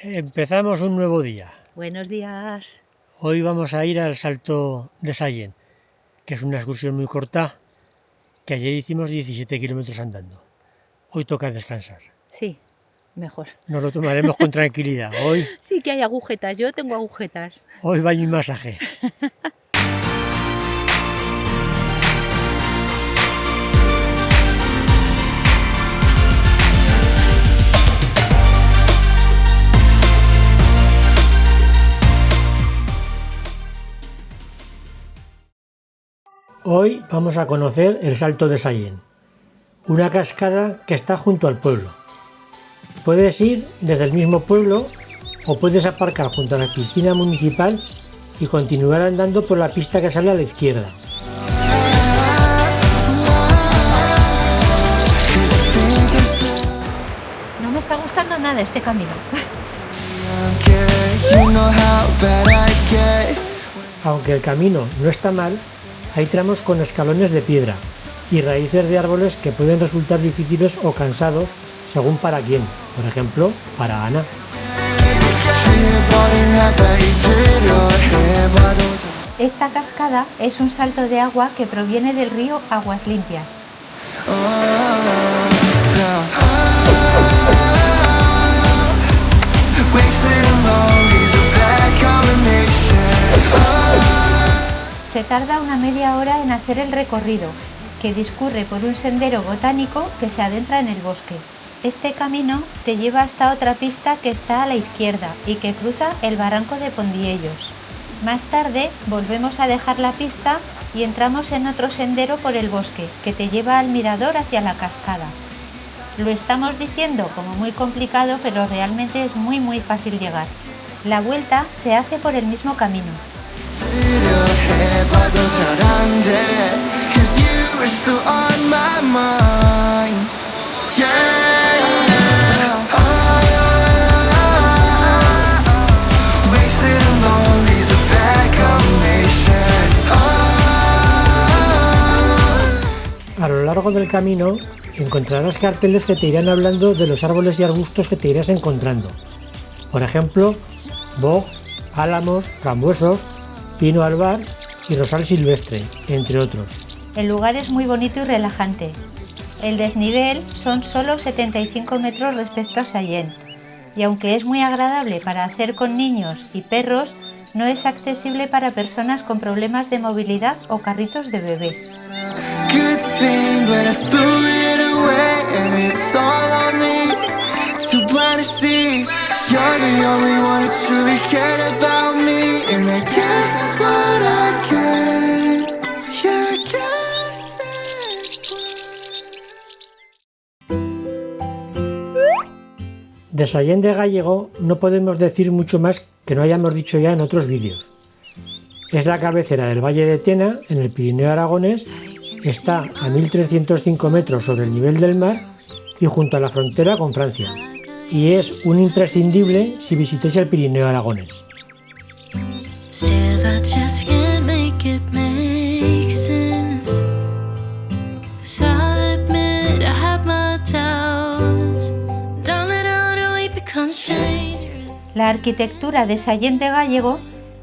Empezamos un nuevo día. Buenos días. Hoy vamos a ir al Salto de Sallent, que es una excursión muy corta, que ayer hicimos 17 kilómetros andando. Hoy toca descansar. Sí, mejor. Nos lo tomaremos con tranquilidad. Hoy Sí que hay agujetas, yo tengo agujetas. Hoy baño y masaje. Hoy vamos a conocer el Salto de Sallent, una cascada que está junto al pueblo. Puedes ir desde el mismo pueblo o puedes aparcar junto a la piscina municipal y continuar andando por la pista que sale a la izquierda. No me está gustando nada este camino. Aunque el camino no está mal, hay tramos con escalones de piedra y raíces de árboles que pueden resultar difíciles o cansados según para quién, por ejemplo, para Ana. Esta cascada es un salto de agua que proviene del río Aguas Limpias. Se tarda una media hora en hacer el recorrido, que discurre por un sendero botánico que se adentra en el bosque. Este camino te lleva hasta otra pista que está a la izquierda y que cruza el barranco de Pondiellos. Más tarde volvemos a dejar la pista y entramos en otro sendero por el bosque que te lleva al mirador hacia la cascada. Lo estamos diciendo como muy complicado, pero realmente es muy fácil llegar. La vuelta se hace por el mismo camino. A lo largo del camino encontrarás carteles que te irán hablando de los árboles y arbustos que te irás encontrando. Por ejemplo, boj, álamos, frambuesos, pino albar y rosal silvestre, entre otros. El lugar es muy bonito y relajante. El desnivel son solo 75 metros respecto a Sallent, y aunque es muy agradable para hacer con niños y perros, no es accesible para personas con problemas de movilidad o carritos de bebé. De Sallent de Gállego no podemos decir mucho más que no hayamos dicho ya en otros vídeos. Es la cabecera del Valle de Tena, en el Pirineo aragonés, está a 1305 metros sobre el nivel del mar y junto a la frontera con Francia, y es un imprescindible si visitáis el Pirineo aragonés. La arquitectura de Sallent de Gállego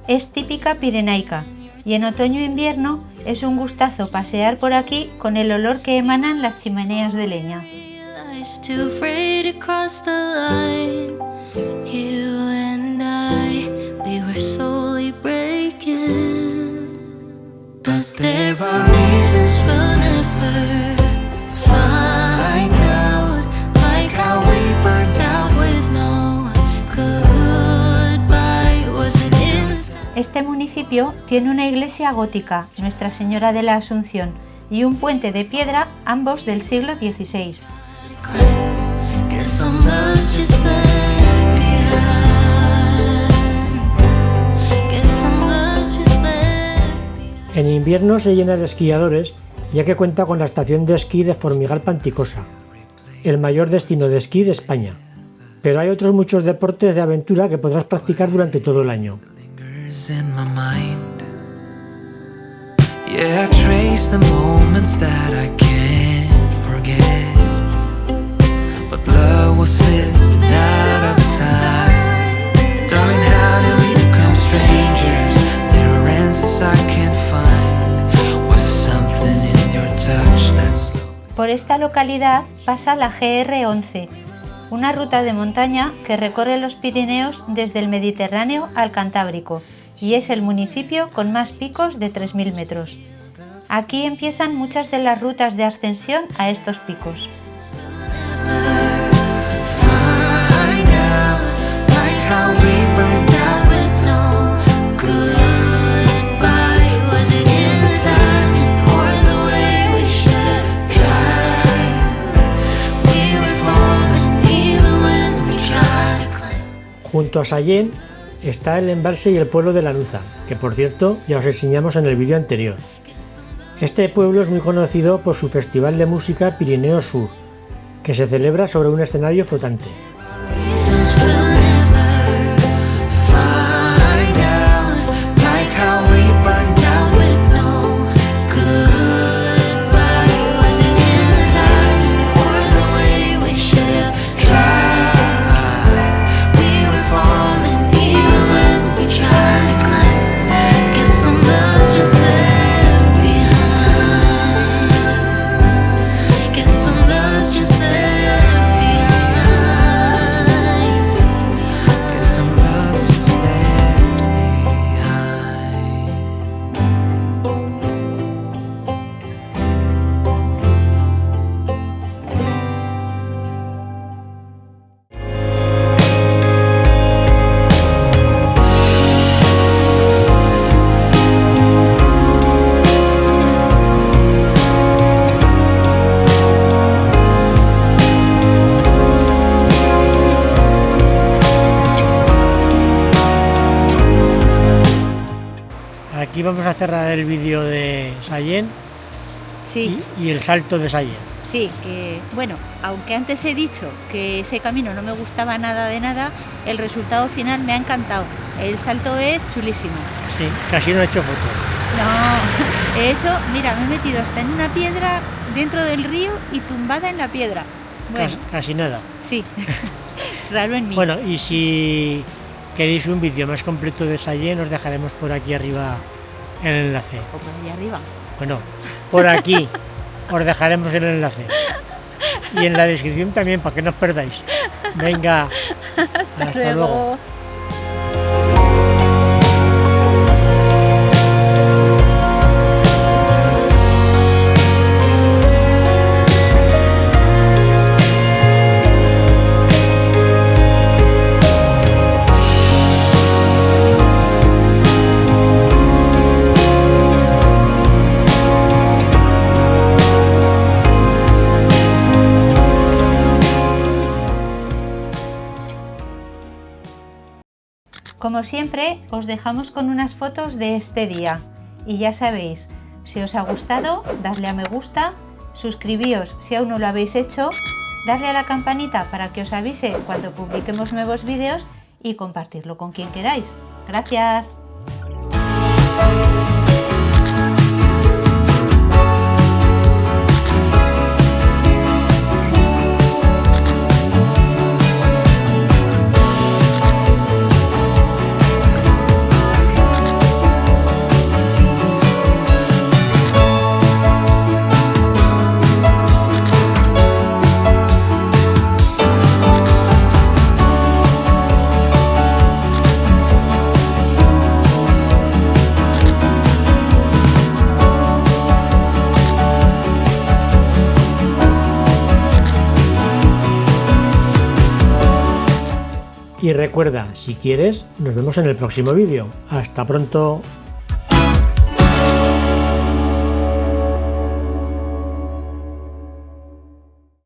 es típica pirenaica y en otoño e invierno es un gustazo pasear por aquí con el olor que emanan las chimeneas de leña. Este municipio tiene una iglesia gótica, Nuestra Señora de la Asunción, y un puente de piedra, ambos del siglo XVI. En invierno se llena de esquiadores, ya que cuenta con la estación de esquí de Formigal Panticosa, el mayor destino de esquí de España. Pero hay otros muchos deportes de aventura que podrás practicar durante todo el año. In my mind, yeah, I trace the moments that I can't forget, but blood will slip out of time. esta localidad pasa la GR11, una ruta de montaña que recorre los Pirineos desde el Mediterráneo al Cantábrico y es el municipio con más picos de 3.000 metros. Aquí empiezan muchas de las rutas de ascensión a estos picos. Junto a Sallent está el embalse y el pueblo de Lanuza, que por cierto ya os enseñamos en el vídeo anterior. Este pueblo es muy conocido por su festival de música Pirineo Sur, que se celebra sobre un escenario flotante. Aquí vamos a cerrar el vídeo de Sallent Sí, y el salto de Sallent. sí, bueno, aunque antes he dicho que ese camino no me gustaba nada de nada, el resultado final me ha encantado. El salto es chulísimo. Sí, casi no he hecho fotos. No, he hecho, mira, me he metido hasta en una piedra dentro del río y tumbada en la piedra. Bueno, Casi nada. sí, raro en mí. Bueno, y si queréis un vídeo más completo de Sallent, os dejaremos por aquí arriba el enlace. O por ahí arriba. Bueno, por aquí os dejaremos el enlace. Y en la descripción también, para que no os perdáis. Venga, hasta luego. Como siempre, os dejamos con unas fotos de este día. Y ya sabéis, si os ha gustado, darle a me gusta, suscribíos si aún no lo habéis hecho, darle a la campanita para que os avise cuando publiquemos nuevos vídeos y compartirlo con quien queráis. ¡Gracias! Y recuerda, si quieres, nos vemos en el próximo vídeo. ¡Hasta pronto!